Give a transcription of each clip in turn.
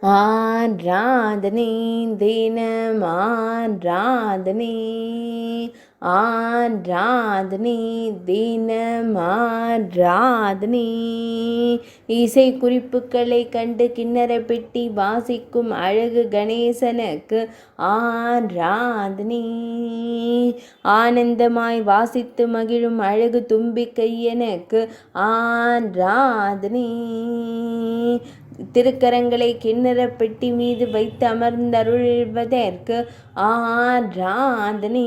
ஆராதனை தினம் ஆராதனை, ஆராதனை தினம் ஆராதனை. இசை குறிப்புகளை கண்டு கிண்ணற பெட்டி வாசிக்கும் அழகு கணேசனுக்கு ஆராதனை. ஆனந்தமாய் வாசித்து மகிழும் அழகு தும்பிக்கையனுக்கு ஆராதனை. திருக்கரங்களை கிண்ணற பெட்டி மீது வைத்து அமர்ந்தருள்வதற்கு ஆராதனை.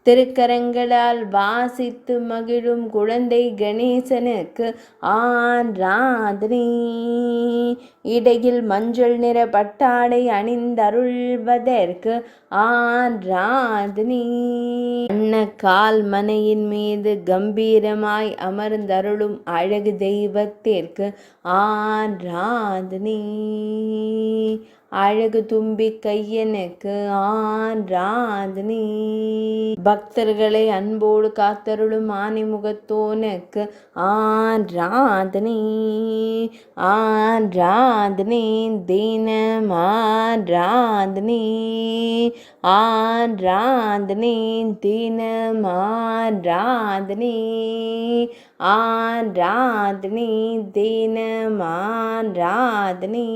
திருக்கரங்களால் வாசித்து மகிழும் குழந்தை கணேசனுக்கு ஆராதனை. இடையில் மஞ்சள் நிற பட்டாடை அணிந்தருள்வதற்கு ஆராதனை. கால் மனையின் மீது கம்பீரமாய் அமர்ந்தருளும் அழகு தெய்வத்திற்கு ஆராதனை. அழகு தும்பி கையனுக்கு ஆராதனை. பக்தர்களை அன்போடு காத்தருளும் ஆனைமுகத்தோனுக்கு ஆராதனை. ஆராதனை தினம் ஆராதனை, ஆராதனை தினம் ஆராதனை, ஆராதனை தினம் ஆராதனை.